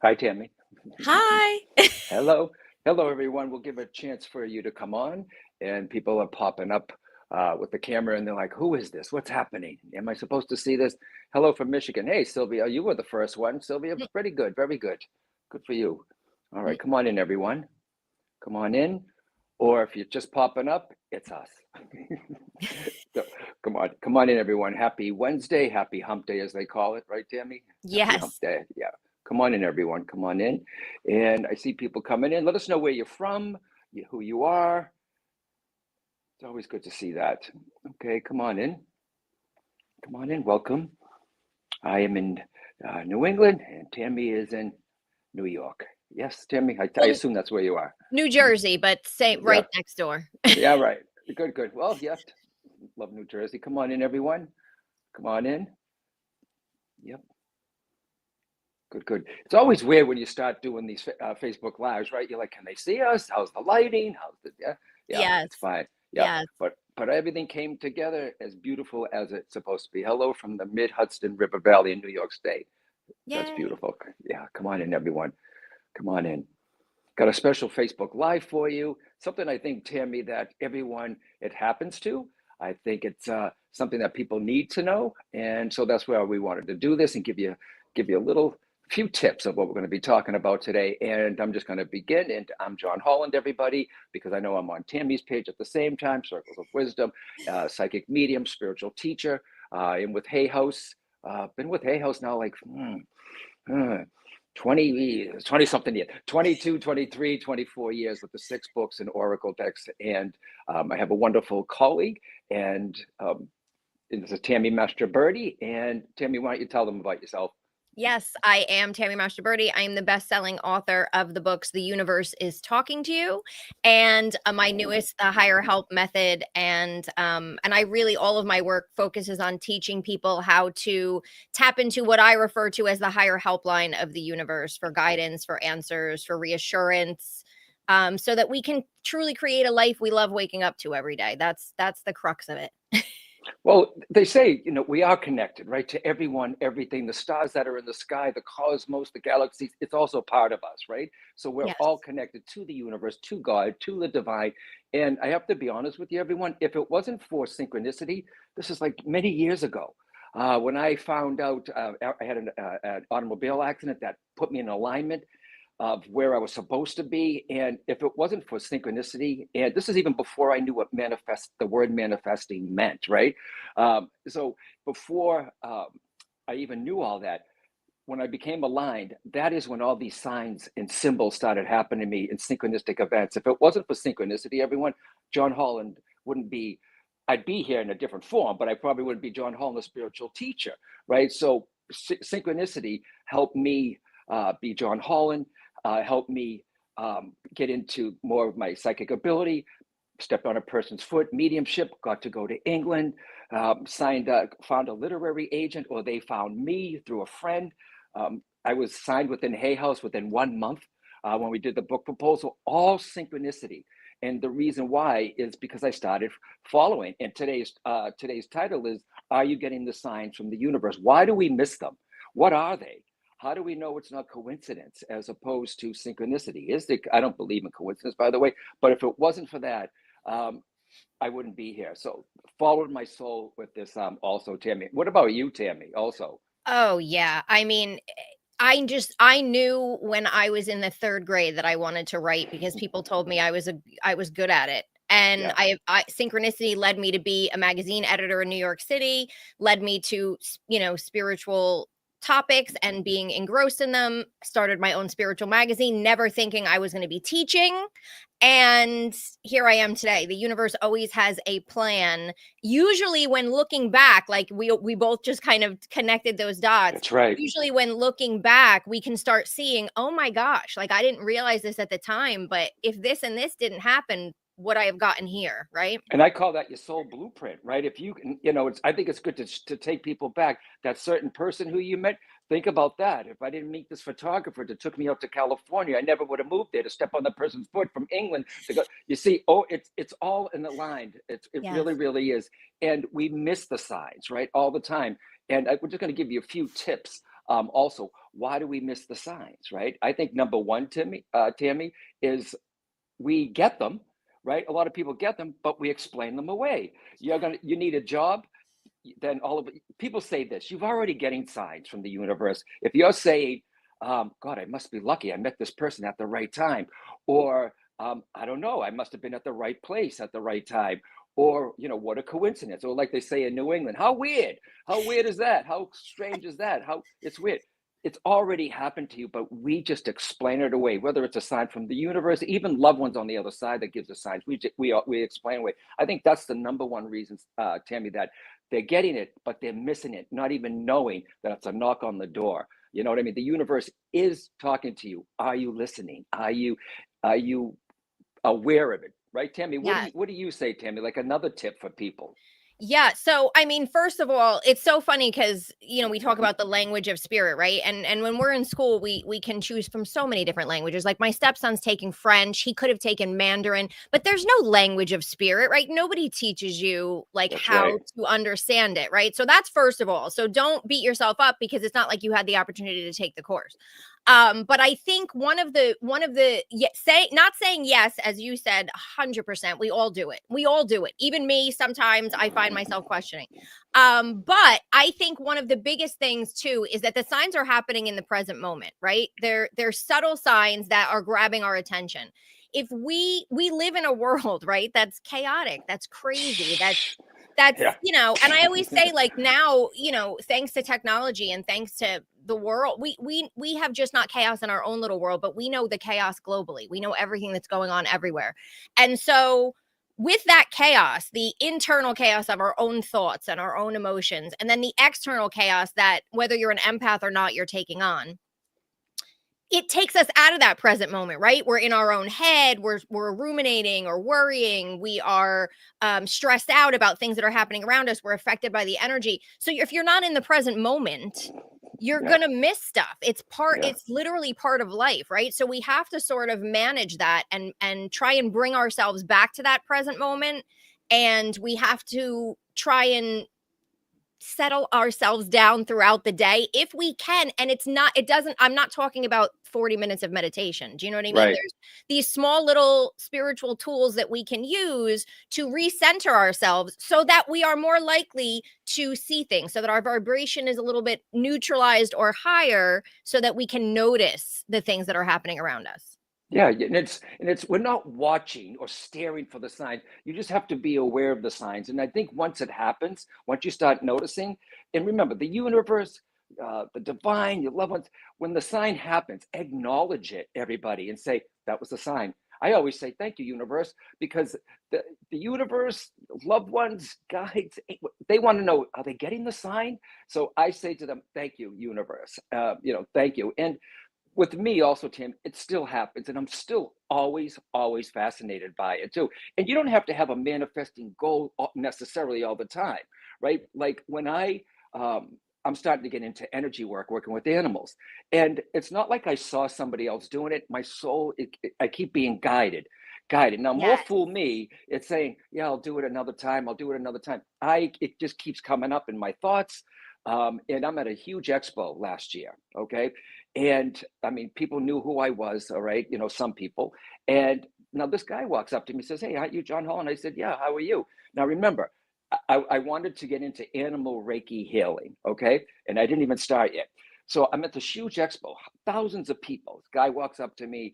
Hi, Tammy. Hi. Hello. Hello, everyone. We'll give a chance for you to come on, and people are popping up with the camera, and they're like, who is this? What's happening? Am I supposed to see this? Hello from Michigan. Hey, Sylvia, you were the first one. Sylvia, pretty good. Very good. Good for you. All right, come on in, everyone. Come on in. Or if you're just popping up, it's us. So, come on in, everyone. Happy Wednesday, happy hump day, as they call it, right, Tammy? Happy hump Yes. day. Yeah. Come on in, everyone. Come on in. And I see people coming in. Let us know where you're from, who you are. It's always good to see that. Okay, come on in. Come on in. Welcome. I am in New England, and Tammy is in New York. Yes, Tammy, I Well, assume that's where you are. New Jersey, but same Yeah, right next door. yeah, right. Good, good. Well, yeah, love New Jersey. Come on in, everyone. Come on in. Yep. Good, good. It's always weird when you start doing these Facebook lives, right? You're like, can they see us? How's the lighting? How's the yeah, yeah, Yes. it's fine. Yeah, Yes. but everything came together as beautiful as it's supposed to be. Hello from the Mid Hudson River Valley in New York State. That's Yay. beautiful. Yeah, come on in, everyone. Come on in. Got a special Facebook Live for you. Something I think, Tammy, that everyone it happens to. I think it's something that people need to know, and so that's why we wanted to do this and give you a little few tips of what we're going to be talking about today. And I'm just going to begin. And I'm John Holland, everybody, because I know I'm on Tammy's page at the same time. Circles of Wisdom, psychic medium, spiritual teacher. I'm with Hay House. Been with Hay House now like. 20 something years, 22, 23, 24 years with the 6 books and Oracle decks. And I have a wonderful colleague, and this is Tammy Mastroberte. And Tammy, why don't you tell them about yourself? Yes, I am Tammy Mastroberte. I am the best-selling author of the books The Universe is Talking to You and my newest The Higher Help Method, and I really all of my work focuses on teaching people how to tap into what I refer to as the higher helpline of the universe for guidance, for answers, for reassurance, so that we can truly create a life we love waking up to every day. That's the crux of it. Well, they say, we are connected, right? To everyone, everything, the stars that are in the sky, the cosmos, the galaxies, it's also part of us, right? So we're Yes. all connected to the universe, to God, to the divine. And I have to be honest with you, everyone, if it wasn't for synchronicity, this is like many years ago. When I found out I had an automobile accident that put me in alignment of where I was supposed to be. And if it wasn't for synchronicity, and this is even before I knew what the word manifesting meant, right? So before I even knew all that, when I became aligned, that is when all these signs and symbols started happening to me in synchronistic events. If it wasn't for synchronicity, everyone, John Holland wouldn't be, I'd be here in a different form, but I probably wouldn't be John Holland, the spiritual teacher, right? So synchronicity helped me be John Holland, helped me get into more of my psychic ability, stepped on a person's foot, mediumship, got to go to England, found a literary agent, or they found me through a friend. I was signed within Hay House within 1 month when we did the book proposal, all synchronicity. And the reason why is because I started following. And today's title is, Are You Getting the Signs from the Universe? Why do we miss them? What are they? How do we know it's not coincidence as opposed to synchronicity? I don't believe in coincidence, by the way, but if it wasn't for that, I wouldn't be here. So followed my soul with this also, Tammy. What about you, Tammy, also? Oh, yeah. I mean, I knew when I was in the 3rd grade that I wanted to write because people told me I was good at it. And Yeah. I synchronicity led me to be a magazine editor in New York City, led me to, spiritual topics and being engrossed in them, started my own spiritual magazine, never thinking I was going to be teaching. And here I am today. The universe always has a plan. Usually when looking back, like we both just kind of connected those dots. That's right. Usually when looking back, we can start seeing, oh my gosh, like I didn't realize this at the time, but if this and this didn't happen, would I have gotten here, right? And I call that your soul blueprint, right? If you can, I think it's good to take people back. That certain person who you met, think about that. If I didn't meet this photographer that took me out to California, I never would have moved there to step on the person's foot from England to go. You see, it's all in the line. It really, Yes. really is. And we miss the signs, right? All the time. And we're just going to give you a few tips Also, why do we miss the signs, right? I think number one, Tammy, is we get them, right? A lot of people get them, but we explain them away. You need a job, then all of it, people say this, you've already getting signs from the universe. If you're saying, God, I must be lucky, I met this person at the right time, or I don't know, I must have been at the right place at the right time, or what a coincidence, or like they say in New England, how weird is that, how strange is that, how it's weird. It's already happened to you, but we just explain it away, whether it's a sign from the universe, even loved ones on the other side that gives us signs, we explain away. I think that's the number one reason, Tammy, that they're getting it, but they're missing it, not even knowing that it's a knock on the door. You know what I mean? The universe is talking to you. Are you listening? Are you aware of it? Right, Tammy? What do Yeah. you what do you say, Tammy? Like another tip for people. Yeah. So, I mean, first of all, it's so funny because we talk about the language of spirit, right? And when we're in school, we can choose from so many different languages. Like my stepson's taking French, he could have taken Mandarin, but there's no language of spirit, right? Nobody teaches you like That's how right. to understand it, right? So that's first of all. So don't beat yourself up because it's not like you had the opportunity to take the course. But I think say not saying yes, as you said, 100%. We all do it. We all do it. Even me, sometimes I find myself questioning. But I think one of the biggest things too is that the signs are happening in the present moment, right? They're subtle signs that are grabbing our attention. If we live in a world, right, that's chaotic, that's crazy, Yeah. and I always say like now, thanks to technology and thanks to the world, we have just not chaos in our own little world, but we know the chaos globally. We know everything that's going on everywhere. And so with that chaos, the internal chaos of our own thoughts and our own emotions, and then the external chaos that whether you're an empath or not, you're taking on, it takes us out of that present moment, right? We're in our own head. We're ruminating or worrying. We are stressed out about things that are happening around us. We're affected by the energy. So if you're not in the present moment, you're Yeah. gonna miss stuff. Yeah. It's literally part of life, right? So we have to sort of manage that and try and bring ourselves back to that present moment. And we have to try and settle ourselves down throughout the day if we can. And I'm not talking about 40 minutes of meditation. Do you know what I mean? Right. There's these small little spiritual tools that we can use to recenter ourselves so that we are more likely to see things, so that our vibration is a little bit neutralized or higher, so that we can notice the things that are happening around us. Yeah, and it's we're not watching or staring for the signs. You just have to be aware of the signs. And I think once it happens, once you start noticing, and remember the universe, the divine, your loved ones, when the sign happens, acknowledge it, everybody, and say, that was a sign. I always say, thank you, universe, because the universe, loved ones, guides, they want to know, are they getting the sign? So I say to them, thank you, universe. Thank you. And with me also, Tim, it still happens, and I'm still always fascinated by it too. And you don't have to have a manifesting goal necessarily all the time, right? Like when I'm starting to get into energy work, working with animals, and it's not like I saw somebody else doing it. My soul, I keep being guided. Now, more Yes. fool me. It's saying, yeah, I'll do it another time. I'll do it another time. It just keeps coming up in my thoughts. And I'm at a huge expo last year. Okay. And I mean, people knew who I was, all right, some people. And now this guy walks up to me and says, hey, aren't you John Holland? I said, yeah, how are you? Now remember, I wanted to get into animal Reiki healing, okay? And I didn't even start yet. So I'm at this huge expo, thousands of people. This guy walks up to me,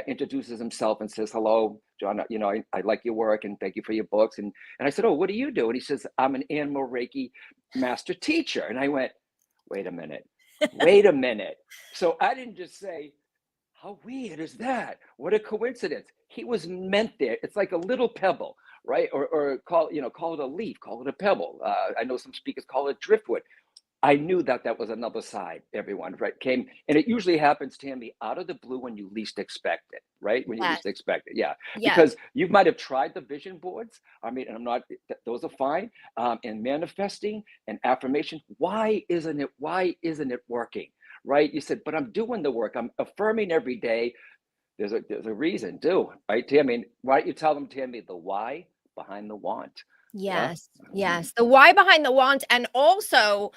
introduces himself and says, hello, John, I like your work and thank you for your books. And I said, oh, what do you do? And he says, I'm an animal Reiki master teacher. And I went, wait a minute. Wait a minute. So I didn't just say, how weird is that? What a coincidence. He was meant there. It's like a little pebble, right? Or call it a leaf, call it a pebble. I know some speakers call it driftwood. I knew that that was another side, everyone, right? Came, and it usually happens, Tammy, out of the blue when you least expect it, right? When you Yes. least expect it. Yeah. Yes. Because you might have tried the vision boards. I mean, and I'm not, those are fine. And manifesting and affirmation. Why isn't it working? Right? You said, but I'm doing the work. I'm affirming every day. There's a reason, too, right, Tammy? Why don't you tell them, Tammy, the why behind the want? Yeah. Yes. Yes. The why behind the want. And also,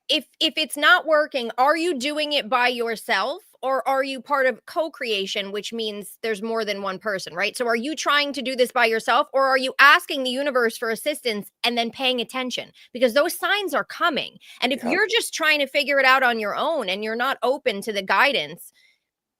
if it's not working, are you doing it by yourself, or are you part of co-creation, which means there's more than one person, right? So are you trying to do this by yourself, or are you asking the universe for assistance and then paying attention? Because those signs are coming. And if Yeah. you're just trying to figure it out on your own and you're not open to the guidance,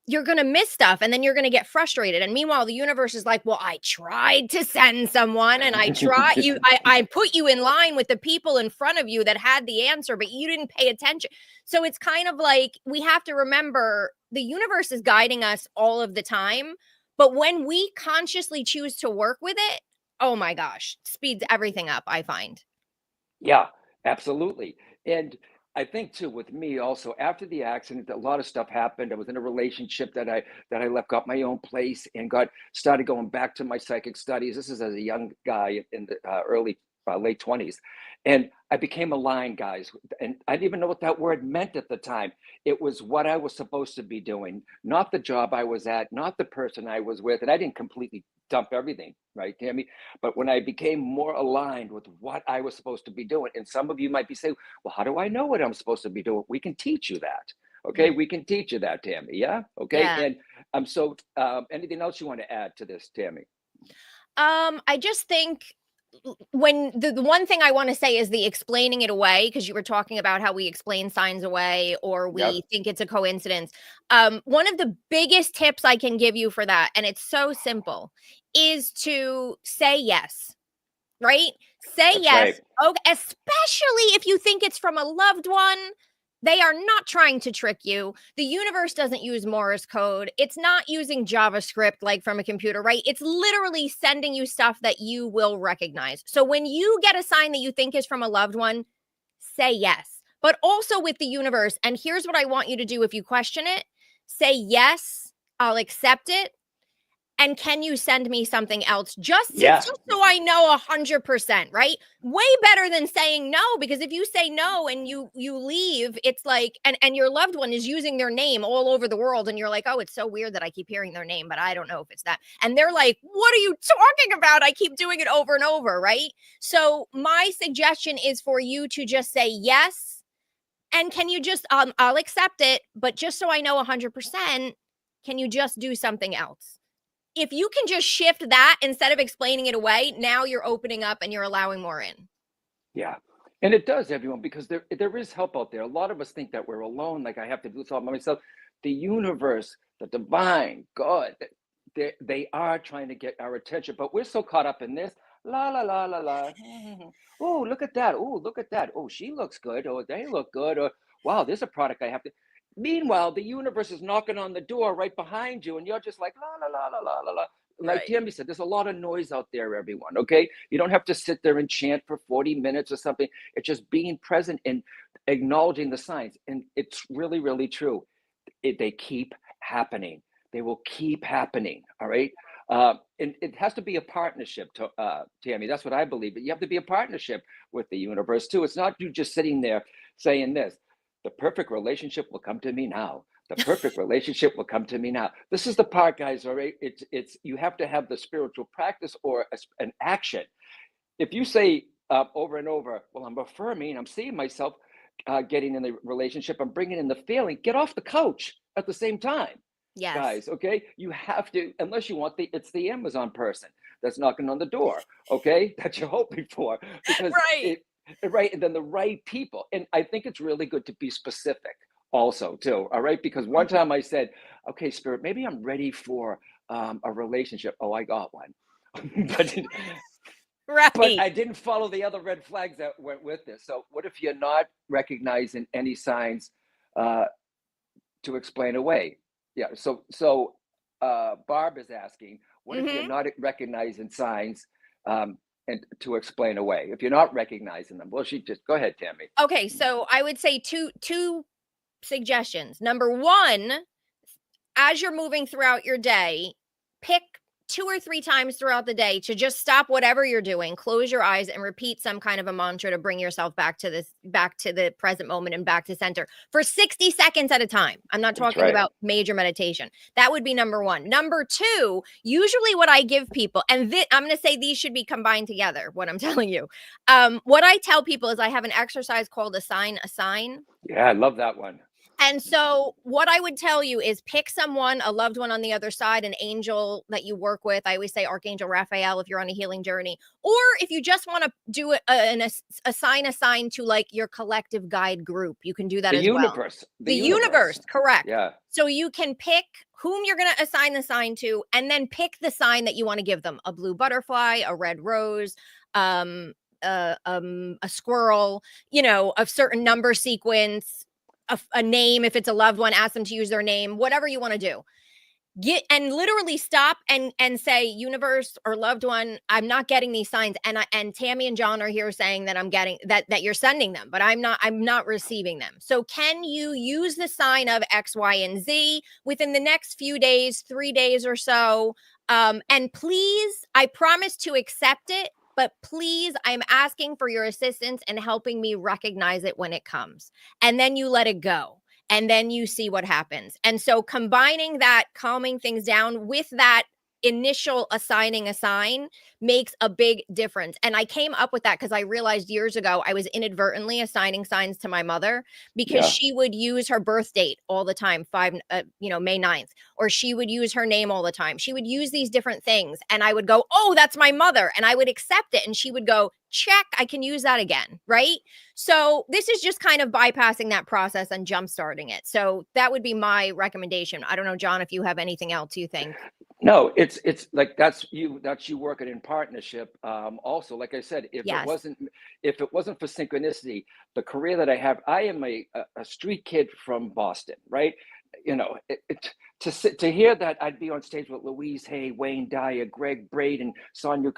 you're going to miss stuff, and then you're going to get frustrated. And meanwhile, the universe is like, well, I tried to send someone, and I put you in line with the people in front of you that had the answer, but you didn't pay attention. So it's kind of like, we have to remember the universe is guiding us all of the time. But when we consciously choose to work with it, oh my gosh, speeds everything up, I find. Yeah, absolutely. And I think too with me also after the accident, a lot of stuff happened. I was in a relationship that I left, got my own place, and got started going back to my psychic studies. This is as a young guy in the early late 20s, and I became aligned, guys. And I didn't even know what that word meant at the time. It was what I was supposed to be doing, not the job I was at, not the person I was with, and I didn't completely dump everything, right, Tammy? But when I became more aligned with what I was supposed to be doing, and some of you might be saying, well, how do I know what I'm supposed to be doing? We can teach you that. Okay, Mm, we can teach you that, Tammy. Yeah. Okay. yeah. And so anything else you want to add to this, Tammy? I just think, when the one thing I want to say is the explaining it away, because you were talking about how we explain signs away or we Yep. think it's a coincidence. One of the biggest tips I can give you for that, and it's so simple, is to say yes, right? Say That's right. yes. Okay, especially if you think it's from a loved one. They are not trying to trick you. The universe doesn't use Morse code. It's not using JavaScript like from a computer, right? It's literally sending you stuff that you will recognize. So when you get a sign that you think is from a loved one, say yes. But also with the universe, and here's what I want you to do if you question it: say yes, I'll accept it, and can you send me something else, Yeah. just so I know 100%, right? Way better than saying no, because if you say no and you leave, it's like, and your loved one is using their name all over the world, and you're like, oh, it's so weird that I keep hearing their name, but I don't know if it's that. And they're like, what are you talking about? I keep doing it over and over, right? So my suggestion is for you to just say yes, and can you just I'll accept it, but just so I know 100%, can you just do something else? If you can just shift that instead of explaining it away, now you're opening up and you're allowing more in. Yeah. And it does, everyone, because there is help out there. A lot of us think that we're alone, like I have to do this all by myself. The universe, the divine, God, they are trying to get our attention, but we're so caught up in this. La la la la la. Oh, look at that. Oh, look at that. Oh, she looks good. Oh, they look good. Or wow, there's a product I have to. Meanwhile, the universe is knocking on the door right behind you, and you're just like la la la la la la la. Like Right. Tammy said, there's a lot of noise out there, everyone. Okay, you don't have to sit there and chant for 40 minutes or something. It's just being present and acknowledging the signs. And it's really, really true. They keep happening. They will keep happening. All right. And it has to be a partnership, Tammy. That's what I believe. But you have to be a partnership with the universe too. It's not you just sitting there saying this. The perfect relationship will come to me now. The perfect relationship will come to me now. This is the part, guys. All right. It's you have to have the spiritual practice or an action. If you say over and over, well, I'm affirming, I'm seeing myself getting in the relationship, I'm bringing in the feeling, get off the couch at the same time, Yes. guys. Okay. You have to, unless you want it's the Amazon person that's knocking on the door. Okay. That you're hoping for because Right. right. And then the right people. And I think it's really good to be specific also, too. All right. Because one Mhm. time I said, okay, Spirit, maybe I'm ready for a relationship. Oh, I got one. but but Right. I didn't follow the other red flags that went with this. So what if you're not recognizing any signs uh, to explain away? Yeah. So Barb is asking, what if you're Mhm. not recognizing signs and to explain away? If you're not recognizing them, well, she just go ahead, Tammy. Okay, so I would say two suggestions. Number 1, as you're moving throughout your day, pick 2 or 3 times throughout the day to just stop whatever you're doing, close your eyes, and repeat some kind of a mantra to bring yourself back to the present moment and back to center for 60 seconds at a time. I'm not That's talking right. about major meditation. That would be number 1. Number 2, usually what I give people, and I'm going to say these should be combined together, what I'm telling you. What I tell people is I have an exercise called Assign a Sign. Yeah, I love that one. And so what I would tell you is pick someone, a loved one on the other side, an angel that you work with. I always say Archangel Raphael if you're on a healing journey, or if you just want to do assign a sign to like your collective guide group, you can do that The as well. universe. The universe, correct. Yeah. So you can pick whom you're going to assign the sign to, and then pick the sign that you want to give them: a blue butterfly, a red rose, a squirrel, a certain number sequence, a name. If it's a loved one, ask them to use their name, whatever you want to do. And literally stop and say, universe or loved one, I'm not getting these signs. And Tammy and John are here saying that I'm getting that you're sending them, but I'm not receiving them. So can you use the sign of X, Y, and Z within the next few days, 3 days or so? And please, I promise to accept it, but please, I'm asking for your assistance in helping me recognize it when it comes. And then you let it go. And then you see what happens. And so combining that, calming things down with that initial assigning a sign makes a big difference. And I came up with that because I realized years ago I was inadvertently assigning signs to my mother because she would use her birth date all the time, May 9th, or she would use her name all the time. She would use these different things. And I would go, oh, that's my mother. And I would accept it. And she would go, check, I can use that again. Right. So this is just kind of bypassing that process and jumpstarting it. So that would be my recommendation. I don't know, John, if you have anything else you think. No, it's like that's you working in partnership. Also, like I said, if it wasn't for synchronicity, the career that I have, I am a street kid from Boston, right? To hear that I'd be on stage with Louise Hay, Wayne Dyer, Greg Braden, Sonia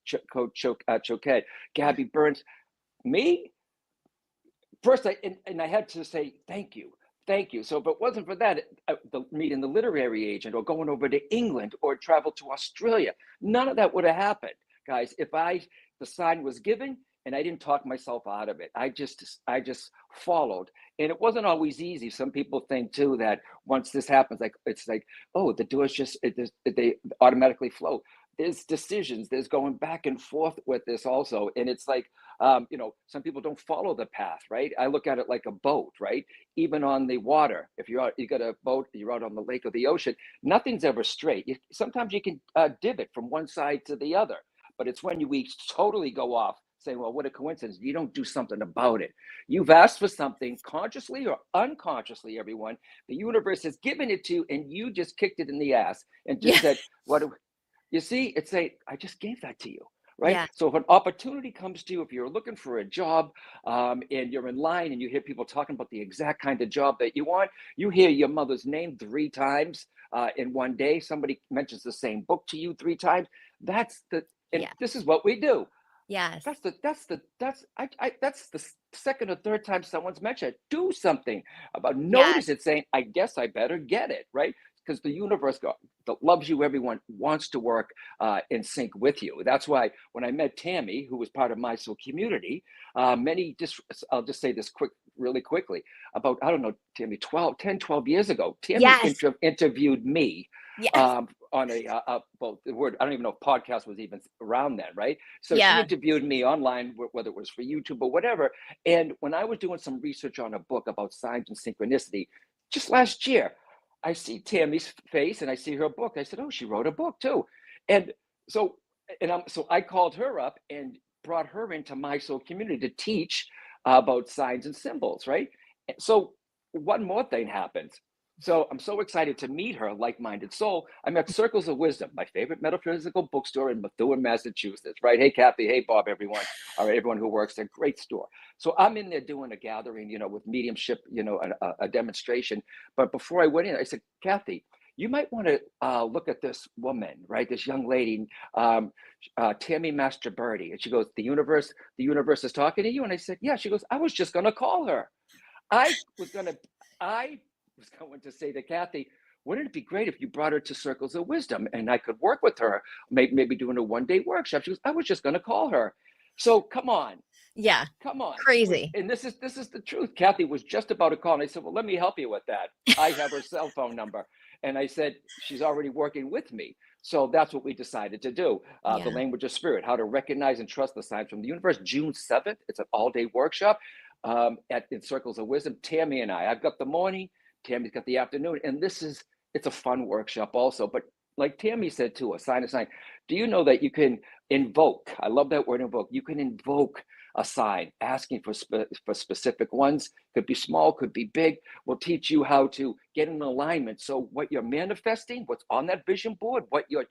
Choquette, Gabby Burns, me first, I had to say thank you. Thank you. So if it wasn't for that, meeting the literary agent or going over to England or travel to Australia, none of that would have happened, guys. If the sign was given and I didn't talk myself out of it, I just followed. And it wasn't always easy. Some people think too that once this happens, it's like, oh, the doors they automatically flow. There's decisions, there's going back and forth with this also. And it's like, some people don't follow the path, right? I look at it like a boat, right? Even on the water, if you got a boat, you're out on the lake or the ocean, nothing's ever straight. Sometimes you can divot from one side to the other, but it's when we totally go off saying, well, what a coincidence. You don't do something about it. You've asked for something consciously or unconsciously, everyone. The universe has given it to you and you just kicked it in the ass and just said, what you see, it's I just gave that to you, right? Yeah. So if an opportunity comes to you, if you're looking for a job and you're in line and you hear people talking about the exact kind of job that you want, you hear your mother's name 3 times in one day, somebody mentions the same book to you 3 times, this is what we do. Yes. That's the second or third time someone's mentioned it. Do something about notice it, saying, I guess I better get it, right? Because the universe that loves you, everyone wants to work in sync with you. That's why when I met Tammy, who was part of my soul community, I'll just say this really quickly, about, I don't know, Tammy, 12 years ago, Tammy interviewed me on the word, I don't even know if podcast was even around then, right? So she interviewed me online, whether it was for YouTube or whatever. And when I was doing some research on a book about signs and synchronicity, just last year, I see Tammy's face and I see her book. I said, oh, she wrote a book too. And so I called her up and brought her into my soul community to teach about signs and symbols, right? So one more thing happens. So I'm so excited to meet her like-minded soul. I'm at Circles of Wisdom, my favorite metaphysical bookstore in Methuen, Massachusetts, right? Hey, Kathy. Hey, Bob, everyone. All right, everyone who works there. Great store. So I'm in there doing a gathering, with mediumship, a demonstration. But before I went in, I said, Kathy, you might want to look at this woman, right? This young lady, Tammy Mastroberte. And she goes, the universe is talking to you? And I said, yeah. She goes, I was just going to call her. I was going to say to Kathy, wouldn't it be great if you brought her to Circles of Wisdom and I could work with her, maybe doing a 1-day workshop? She goes, I was just going to call her. So come on. Yeah. Come on. She was, Crazy. and this is the truth. Kathy was just about to call. And I said, well, let me help you with that. I have her cell phone number. And I said, she's already working with me. So that's what we decided to do. The Yeah. language of spirit, how to recognize and trust the signs from the universe. June 7th. It's an all-day workshop in Circles of Wisdom. Tammy and I've got the morning. Tammy's got the afternoon. And it's a fun workshop also. But like Tammy said too, a sign. Do you know that you can invoke? I love that word, invoke. You can invoke a sign, asking for specific ones. Could be small, could be big. We'll teach you how to get in alignment. So what you're manifesting, what's on that vision board, what you're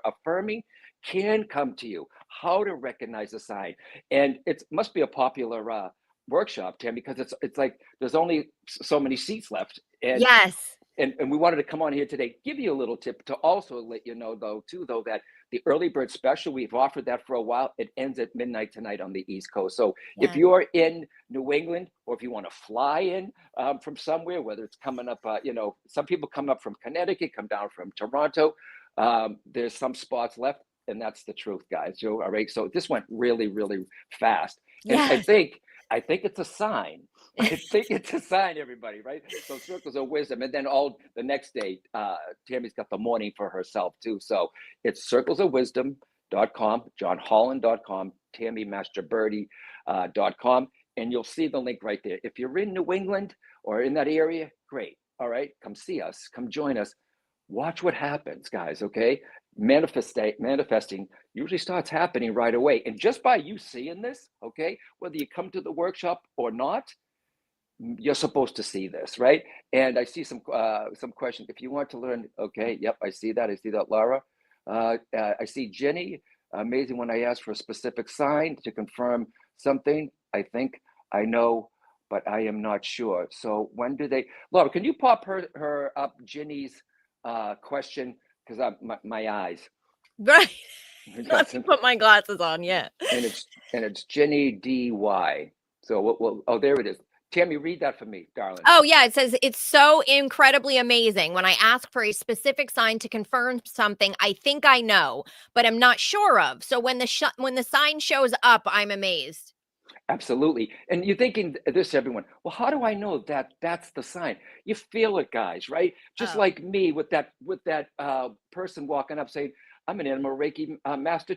affirming, can come to you. How to recognize a sign, and it must be a popular workshop, Tim, because it's like there's only so many seats left, and Yes. and we wanted to come on here today, give you a little tip to also let you know, though, that the early bird special, we've offered that for a while. It ends at midnight tonight on the East Coast. So if Yeah. you're in New England, or if you want to fly in from somewhere, whether it's coming up, some people come up from Connecticut, come down from Toronto. There's some spots left, and that's the truth, guys. So, all right. So this went really, really fast. And Yes. I think it's a sign. I think it's a sign, everybody, right? So Circles of Wisdom. And then all the next day, Tammy's got the morning for herself too. So it's circlesofwisdom.com, johnholland.com, tammymastroberte.com. And you'll see the link right there. If you're in New England or in that area, great. All right, come see us, come join us. Watch what happens, guys, okay? Manifesting usually starts happening right away. And just by you seeing this, okay, whether you come to the workshop or not, you're supposed to see this, right? And I see some questions. If you want to learn, okay, yep, I see that, Laura. I see Jenny. Amazing when I ask for a specific sign to confirm something. I think I know, but I am not sure. So when do they, Laura, can you pop her up, Jenny's question? Because my eyes. Right. Let me And put my glasses on. Yeah. it's Jenny DY. So oh, there it is. Tammy, read that for me, darling. Oh, yeah. It says it's so incredibly amazing. When I ask for a specific sign to confirm something, I think I know, but I'm not sure of. So when the sign shows up, I'm amazed. Absolutely. And you're thinking this, everyone. Well, how do I know that that's the sign? You feel it, guys, right? Just Oh, like me with that person walking up saying, "I'm an animal Reiki master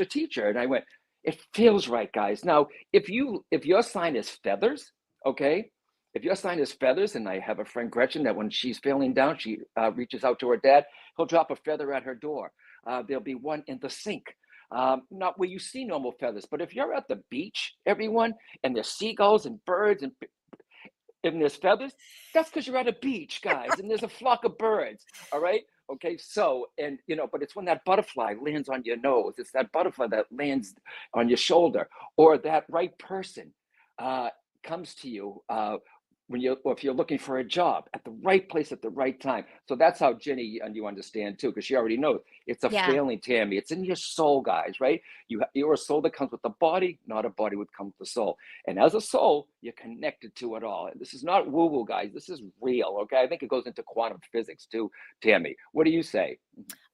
teacher," and I went, "It feels right, guys." Now, if your sign is feathers, okay, if your sign is feathers, and I have a friend Gretchen that when she's feeling down, she reaches out to her dad. He'll drop a feather at her door. There'll be one in the sink. Not where you see normal feathers, but if you're at the beach, everyone, and there's seagulls and birds and there's feathers, that's because you're at a beach, guys, and there's a flock of birds. All right. Okay. So, and but it's when that butterfly lands on your nose, it's that butterfly that lands on your shoulder, or that right person comes to you or if you're looking for a job at the right place at the right time. So that's how Jenny, and you understand too, because she already knows it's a yeah. feeling, Tammy. It's in your soul, guys, right? You're a soul that comes with the body, not a body would come with the soul. And as a soul, you're connected to it all. And this is not woo-woo, guys. This is real, okay? I think it goes into quantum physics too, Tammy. What do you say?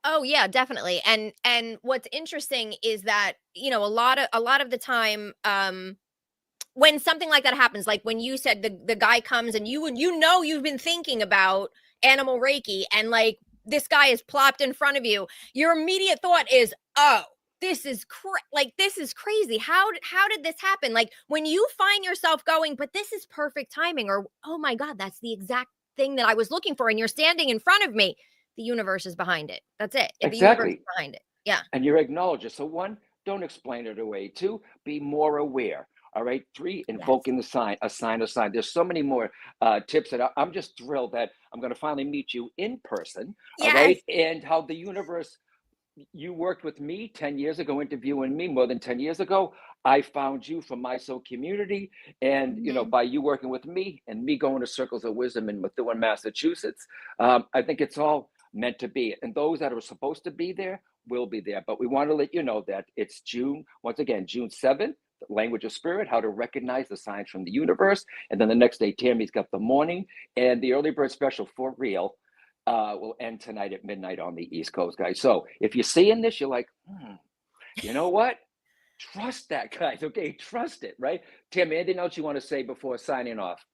Oh, yeah, definitely. And what's interesting is that, a lot of the time, when something like that happens, like when you said the guy comes and you've been thinking about animal Reiki, and like this guy is plopped in front of you, your immediate thought is, oh, this is crazy. How did this happen? Like when you find yourself going, but this is perfect timing, or oh my God, that's the exact thing that I was looking for, and you're standing in front of me. The universe is behind it. That's it. The universe is Exactly. behind it. Yeah. And you're acknowledging. So one, don't explain it away. Two, be more aware. All right. Three, Yes. invoking a sign. There's so many more tips that I'm just thrilled that I'm going to finally meet you in person. All Yes. right. And how the universe, you worked with me 10 years ago, interviewing me more than 10 years ago. I found you from my soul community. And, Mhm. by you working with me and me going to Circles of Wisdom in Methuen, Massachusetts, I think it's all meant to be. And those that are supposed to be there will be there. But we want to let you know that it's once again, June 7th, language of spirit, how to recognize the signs from the universe. And then the next day, Tammy's got the morning and the early bird special for real. will end tonight at midnight on the East Coast, guys. So if you're seeing this, you're like, you know what? Trust that, guys. Okay, trust it, right? Tim, anything else you want to say before signing off?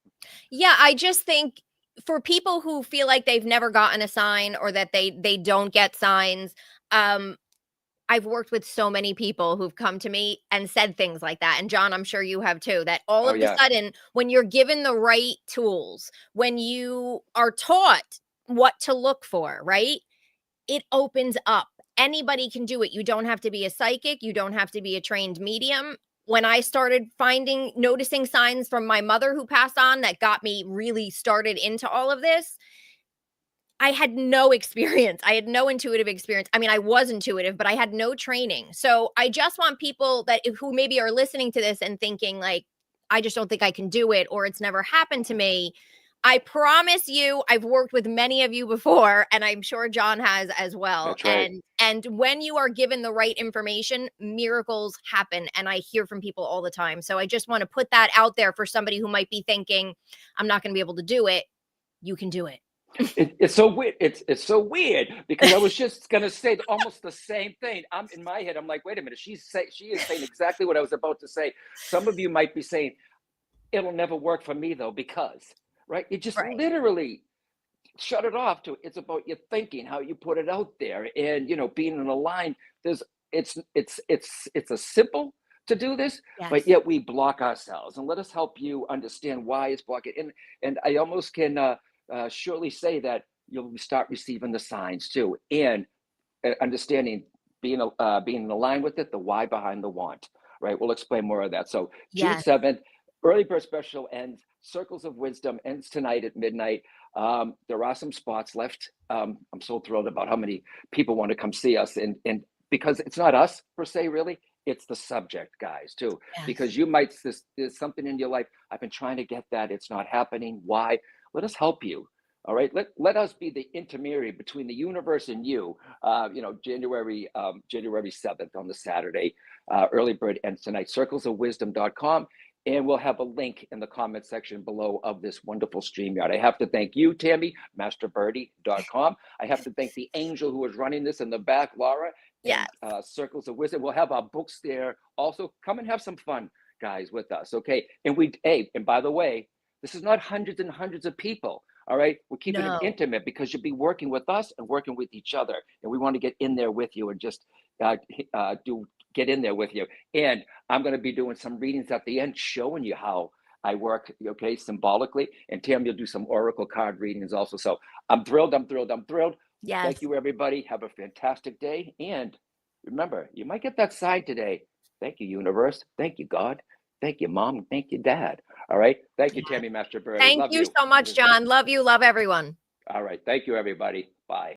Yeah, I just think for people who feel like they've never gotten a sign or that they don't get signs, um, I've worked with so many people who've come to me and said things like that, and John, I'm sure you have too, that all Oh of a yeah, sudden, when you're given the right tools, when you are taught what to look for, right? It opens up. Anybody can do it. You don't have to be a psychic, you don't have to be a trained medium. When I started noticing signs from my mother who passed on that got me really started into all of this, I had no experience. I had no intuitive experience. I mean, I was intuitive, but I had no training. So I just want people who maybe are listening to this and thinking like, I just don't think I can do it or it's never happened to me. I promise you, I've worked with many of you before, and I'm sure John has as well. that's right. And when you are given the right information, miracles happen. And I hear from people all the time. So I just want to put that out there for somebody who might be thinking, I'm not going to be able to do it. You can do it. It's so weird. It's so weird because I was just gonna say almost the same thing. I'm in my head. I'm like, wait a minute. She is saying exactly what I was about to say. Some of you might be saying it'll never work for me though because right. You just Right. literally shut it off to it's about your thinking, how you put it out there, and being in a line. There's it's a simple to do this, but Yes. yet we block ourselves. And let us help you understand why it's blocking. And I almost can surely say that you'll start receiving the signs too, and understanding being in line with it, the why behind the want. Right? We'll explain more of that. So June Yes. 7th, early bird special ends. Circles of Wisdom ends tonight at midnight. There are some spots left. I'm so thrilled about how many people want to come see us, and because it's not us per se, really, it's the subject, guys, too. Yes. Because you might there's something in your life. I've been trying to get that. It's not happening. Why? Let us help you. All right. Let us be the intermediary between the universe and you. January 7th on the Saturday. Early bird ends tonight. Circlesofwisdom.com. And we'll have a link in the comment section below of this wonderful StreamYard. I have to thank you, Tammy, Mastroberte.com. I have to thank the angel who is running this in the back, Laura, and Yes. Circles of Wisdom. We'll have our books there. Also, come and have some fun, guys, with us, okay? And by the way, this is not hundreds and hundreds of people, all right? We're keeping it No. intimate because you'll be working with us and working with each other. And we want to get in there with you and just get in there with you. And I'm going to be doing some readings at the end, showing you how I work, okay, symbolically. And Tam, you'll do some oracle card readings also. So I'm thrilled. I'm thrilled. I'm thrilled. Yes. Thank you, everybody. Have a fantastic day. And remember, you might get that sign today. Thank you, universe. Thank you, God. Thank you, Mom. Thank you, Dad. All right. Thank you, Yes. Tammy Mastroberte. Thank Love you you. so much, John. Love you. Love everyone. All right. Thank you, everybody. Bye.